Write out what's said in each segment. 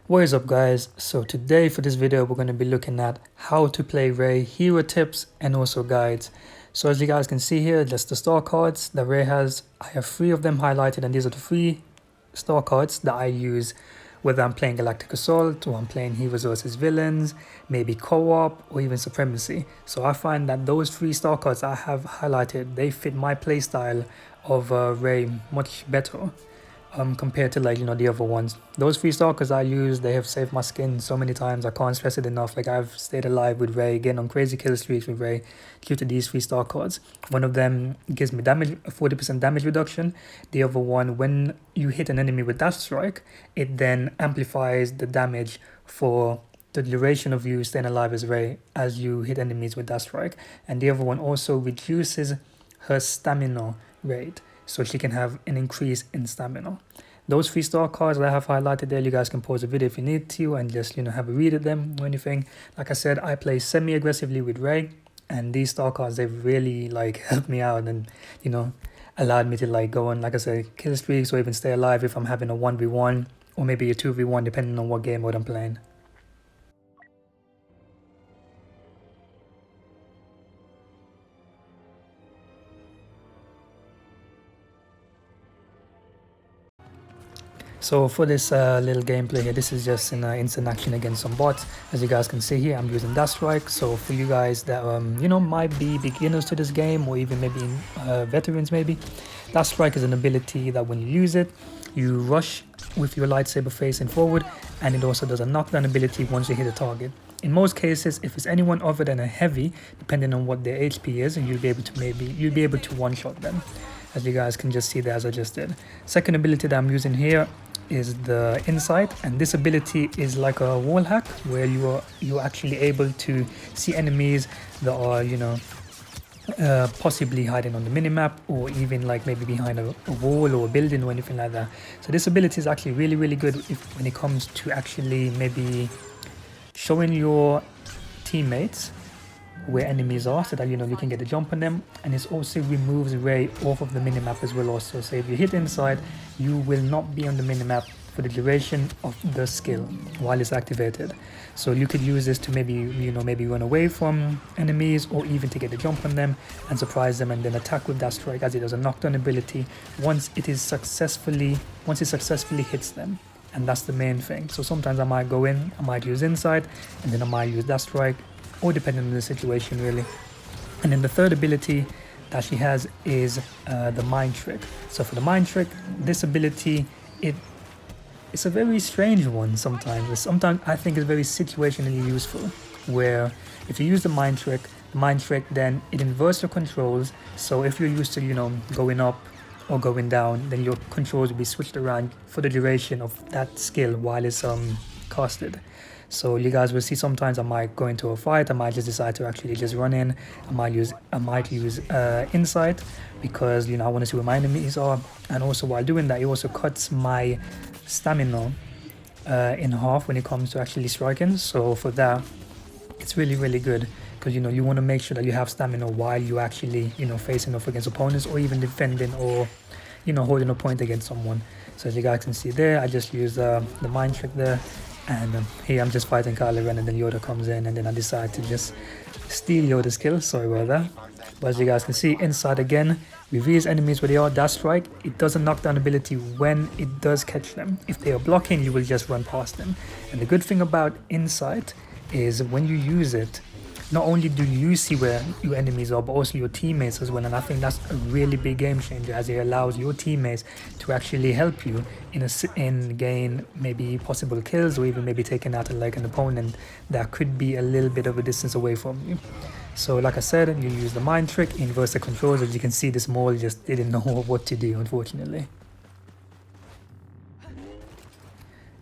What is up guys? So today for this video we're going to be looking at how to play Ray, hero tips and also guides. So as you guys can see here, that's the star cards that Ray has. I have 3 of them highlighted and these are the 3 star cards that I use whether I'm playing Galactic Assault or I'm playing Heroes vs Villains, maybe co-op or even Supremacy. So I find that those 3 star cards I have highlighted, they fit my playstyle of Ray much better. Compared to the other ones. Those 3 stalkers I use, they have saved my skin so many times. I can't stress it enough. Like I've stayed alive with Ray, getting on crazy kill streaks with Ray due to these 3 star cards. One of them gives me damage, a 40% damage reduction. The other one, when you hit an enemy with Dash Strike, it then amplifies the damage for the duration of you staying alive as Ray as you hit enemies with Dash Strike. And the other one also reduces her stamina rate, so she can have an increase in stamina. Those 3 star cards that I have highlighted there, you guys can pause the video if you need to and just have a read at them or anything. Like I said, I play semi-aggressively with Ray, and these star cards, they've really helped me out and allowed me to go on, like I said, kill streaks or even stay alive if I'm having a 1v1 or maybe a 2v1 depending on what game mode I'm playing. So for this little gameplay here, this is just an instant action against some bots. As you guys can see here, I'm using Dash Strike. So for you guys that might be beginners to this game or even maybe veterans maybe, Dash Strike is an ability that when you use it, you rush with your lightsaber facing forward, and it also does a knockdown ability once you hit a target. In most cases, if it's anyone other than a heavy, depending on what their HP is, and you'll be able to one-shot them, as you guys can just see there as I just did. Second ability that I'm using here is the Insight, and this ability is like a wall hack where you're actually able to see enemies that are possibly hiding on the minimap or even maybe behind a wall or a building or anything like that. So this ability is actually really good when it comes to actually maybe showing your teammates where enemies are, so that you can get a jump on them. And it also removes Ray off of the minimap as well also. So if you hit Inside, you will not be on the minimap for the duration of the skill while it's activated. So you could use this to maybe run away from enemies or even to get a jump on them and surprise them and then attack with that strike, as it does a knockdown ability once it successfully hits them. And that's the main thing. So sometimes I might go in, I might use Inside, and then I might use that strike, or depending on the situation really. And then the third ability that she has is the Mind Trick. So for the Mind Trick, this ability, it's a very strange one sometimes. Sometimes I think it's very situationally useful, where if you use the Mind Trick then it inverts your controls. So if you're used to going up or going down, then your controls will be switched around for the duration of that skill while it's casted. So you guys will see sometimes I might go into a fight, I might just decide to actually just run in. I might use Insight because I want to see where my enemies are, and also while doing that it also cuts my stamina in half when it comes to actually striking. So for that, it's really good, because you want to make sure that you have stamina while you actually facing off against opponents or even defending or holding a point against someone. So as you guys can see there, I just use the Mind Trick there. And here I'm just fighting Kylo Ren, and then Yoda comes in, and then I decide to just steal Yoda's kill. Sorry about that. But as you guys can see, Inside again reveals enemies where they are. Dash Strike, it does a knockdown ability when it does catch them. If they are blocking, you will just run past them. And the good thing about Insight is when you use it, not only do you see where your enemies are, but also your teammates as well. And I think that's a really big game changer, as it allows your teammates to actually help you in gain maybe possible kills, or even maybe taking out an opponent that could be a little bit of a distance away from you. So like I said, you use the Mind Trick, inverse the controls. As you can see, this mole just didn't know what to do, unfortunately.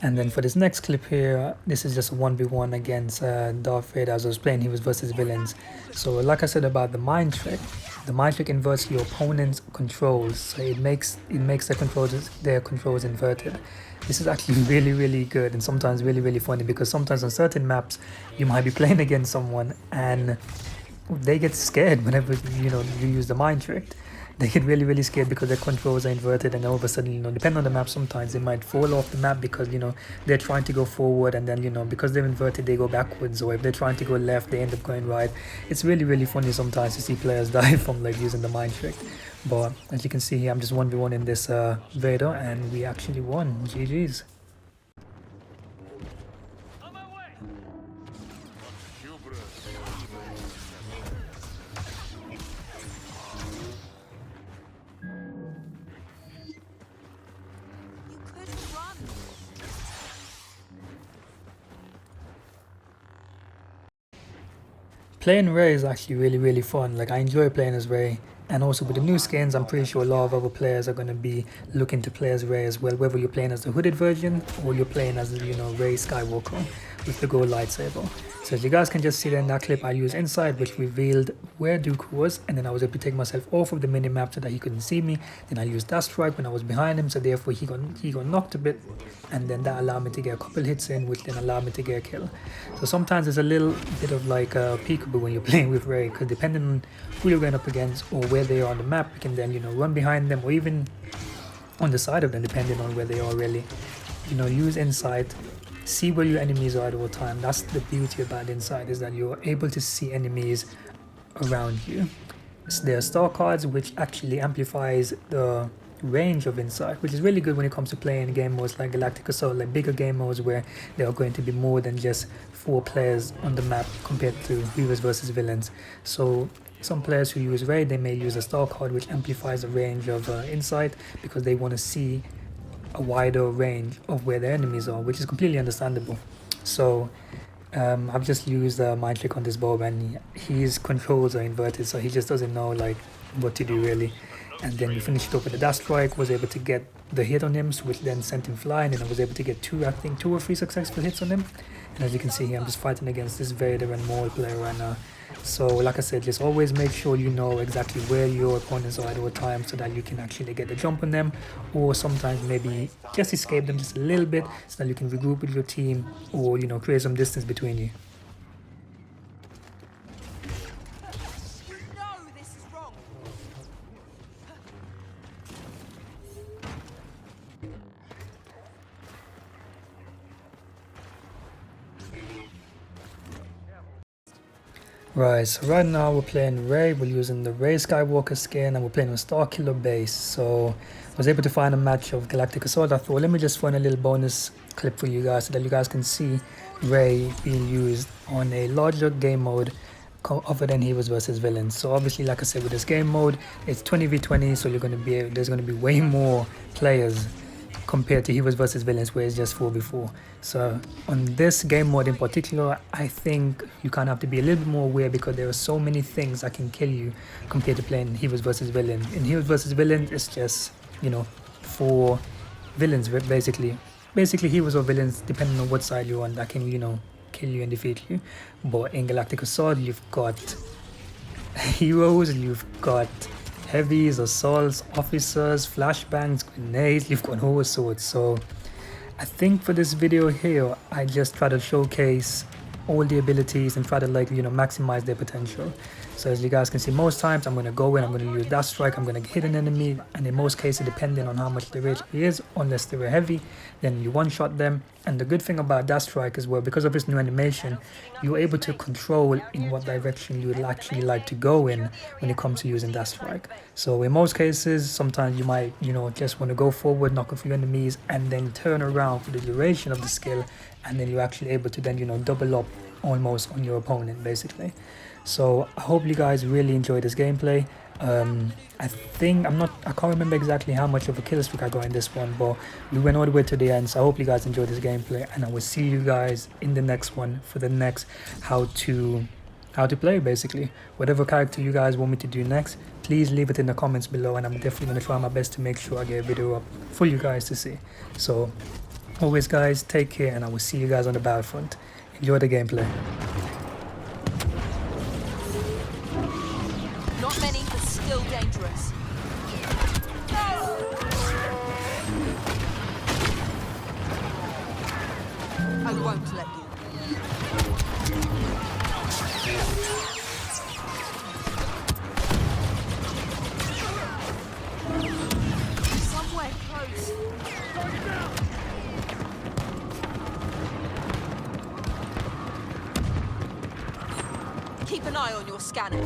And then for this next clip here, this is just a 1v1 against Darth Vader. As I was playing, he was versus villains. So like I said about the Mind Trick inverts your opponent's controls. So it makes their controls inverted. This is actually really good, and sometimes really funny, because sometimes on certain maps you might be playing against someone and they get scared whenever you use the Mind Trick. they get really, really scared because their controls are inverted, and all of a sudden, you know, depending on the map, sometimes they might fall off the map because, you know, they're trying to go forward, and then, you know, because they're inverted, they go backwards, or if they're trying to go left, they end up going right. It's really, really funny sometimes to see players die from like using the mind trick. But as you can see here, I'm just 1v1 in this Vader, and we actually won. GG's. Playing Ray is actually really, really fun. Like, I enjoy playing as Ray, and also with the new skins, I'm pretty sure a lot of other players are going to be looking to play as Ray as well, whether you're playing as the hooded version or you're playing as, you know, Ray Skywalker with the gold lightsaber. So as you guys can just see there in that clip, I used Insight, which revealed where Dooku was, and then I was able to take myself off of the mini-map so that he couldn't see me. Then I used Dash Strike when I was behind him, so therefore he got knocked a bit, and then that allowed me to get a couple hits in, which then allowed me to get a kill. So sometimes it's a little bit of like a peekaboo when you're playing with Ray, because depending on who you're going up against or where they are on the map, you can then, you know, run behind them or even on the side of them, depending on where they are really. You know, use Insight, see where your enemies are at all time. That's the beauty about Insight, is that you're able to see enemies around you. So there are star cards, which actually amplifies the range of Insight, which is really good when it comes to playing game modes like Galactic Assault, like bigger game modes where there are going to be more than just 4 players on the map compared to heroes versus villains. So some players who use Ray, they may use a star card which amplifies the range of Insight, because they want to see a wider range of where their enemies are, which is completely understandable. So I've just used a mind trick on this Bob, and his controls are inverted, so he just doesn't know like what to do really. And then we finished it off with a Dash Strike, was able to get the hit on him, which then sent him flying, and I was able to get 2 or 3 successful hits on him. And as you can see here, I'm just fighting against this Vader and Maul player right now. So like I said, just always make sure you know exactly where your opponents are at all times, so that you can actually get the jump on them, or sometimes maybe just escape them just a little bit so that you can regroup with your team, or, you know, create some distance between you. Right, so right now we're playing Ray, we're using the Ray Skywalker skin, and we're playing on Starkiller base. So I was able to find a match of Galactic Assault. I thought, let me just find a little bonus clip for you guys so that you guys can see Ray being used on a larger game mode other than heroes versus villains. So obviously, like I said, with this game mode, it's 20v20, so there's going to be way more players compared to heroes versus villains, where it's just 4v4. So on this game mode in particular, I think you kind of have to be a little bit more aware, because there are so many things that can kill you compared to playing heroes versus villains. In heroes versus villains, it's just, you know, for villains basically heroes or villains, depending on what side you're on, that can, you know, kill you and defeat you. But in Galactic Assault, you've got heroes, you've got heavies, assaults, officers, flashbangs, grenades, you've got whole sorts. So I think for this video here, I just try to showcase all the abilities and try to, like, you know, maximize their potential. So as you guys can see, most times I'm going to go in, I'm going to use Dash Strike, I'm going to hit an enemy, and in most cases, depending on how much their HP is, unless they were heavy, then you one-shot them. And the good thing about Dash Strike as well, because of this new animation, you're able to control in what direction you would actually like to go in when it comes to using Dash Strike. So in most cases, sometimes you might, you know, just want to go forward, knock a few enemies, and then turn around for the duration of the skill, and then you're actually able to then, you know, double up almost on your opponent basically. So I hope you guys really enjoyed this gameplay. I can't remember exactly how much of a kill streak I got in this one, but we went all the way to the end. So I hope you guys enjoyed this gameplay, and I will see you guys in the next one for the next how to play basically. Whatever character you guys want me to do next, please leave it in the comments below, and I'm definitely going to try my best to make sure I get a video up for you guys to see. So always guys, take care, and I will see you guys on the Battlefront. Enjoy the gameplay. Not many, but still dangerous. I won't let you. Keep an eye on your scanner.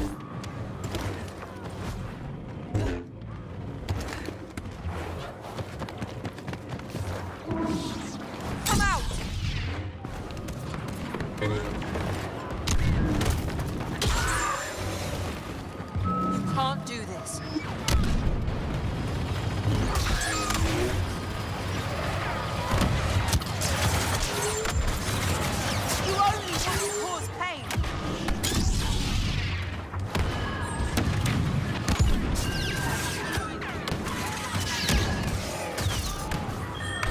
Come out! You can't do this. You only want to cause pain.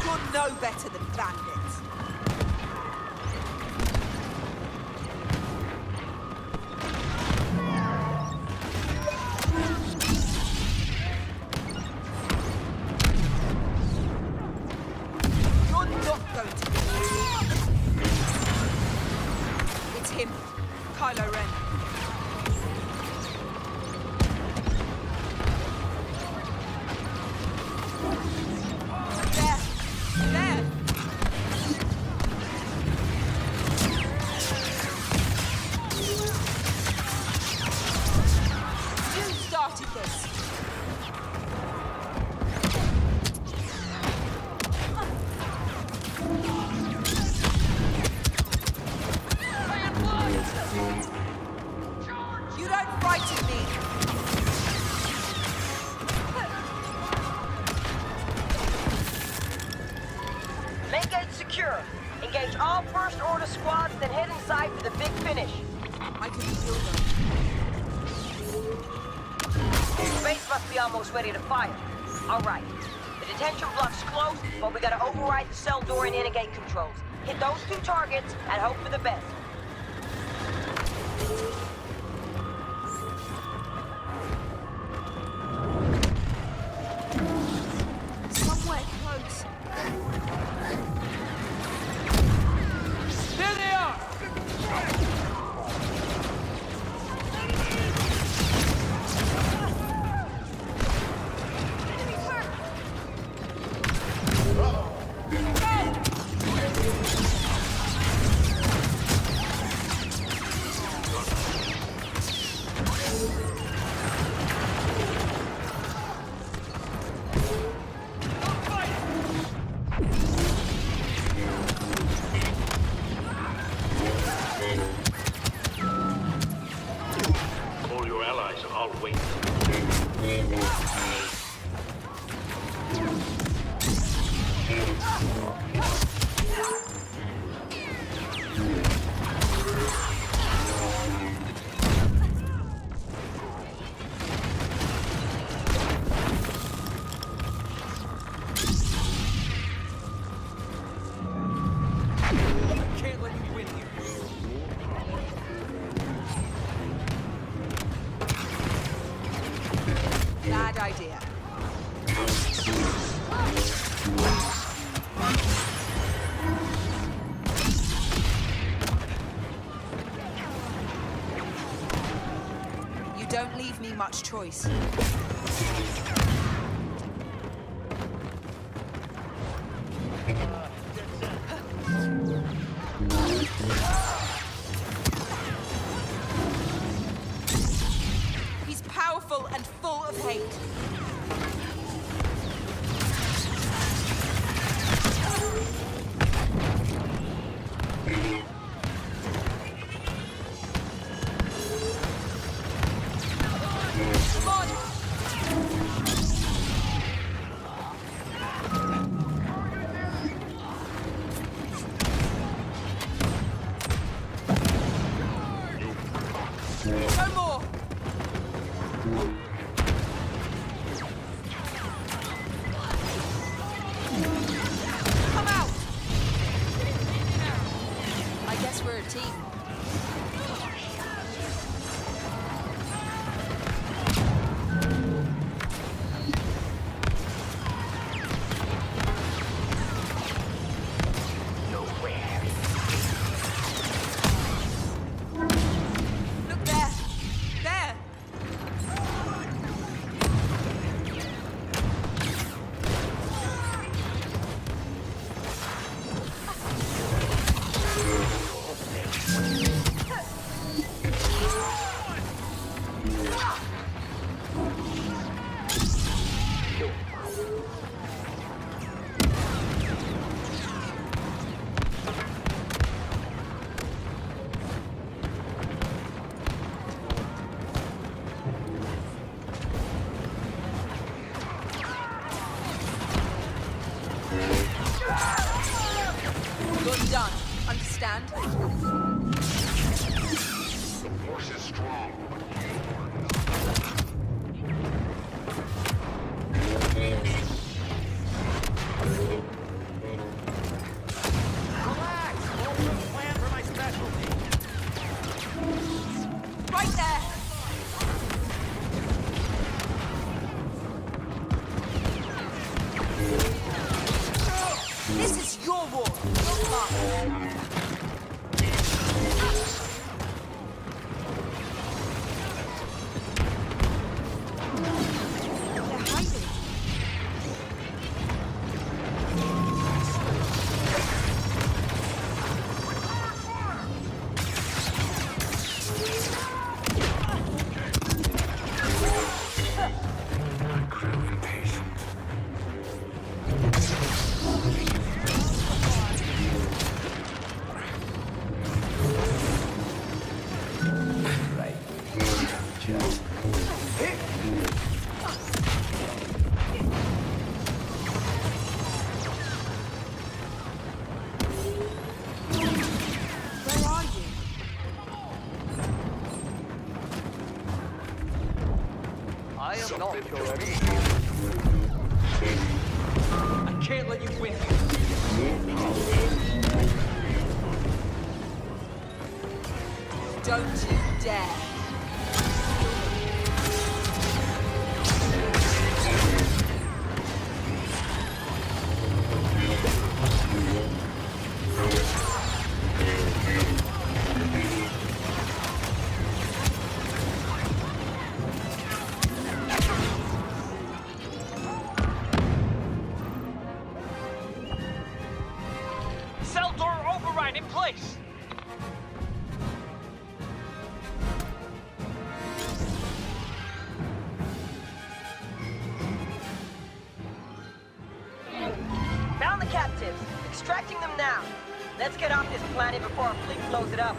You're no better than bandits. You're not going to be. It's him, Kylo Ren. There! There! You started this! You don't frighten me! Main gate secure. Engage all First Order squads, then head inside for the big finish. I can feel them. Base must be almost ready to fire. All right. The detention block's closed, but we gotta override the cell door and gate controls. Hit those two targets and hope for the best. Somewhere close. There they are! All your allies are waiting. Can't let you win here. Bad idea. You don't leave me much choice. He's powerful and full of hate. Come on! No more! Come out! I guess we're a team. Look there! There! right there. This is your war, not mine. They're hiding. Where are you? I am not your enemy. I can't let you win here. Don't you dare. Cell door override in place. Found the captives. Extracting them now. Let's get off this planet before our fleet blows it up.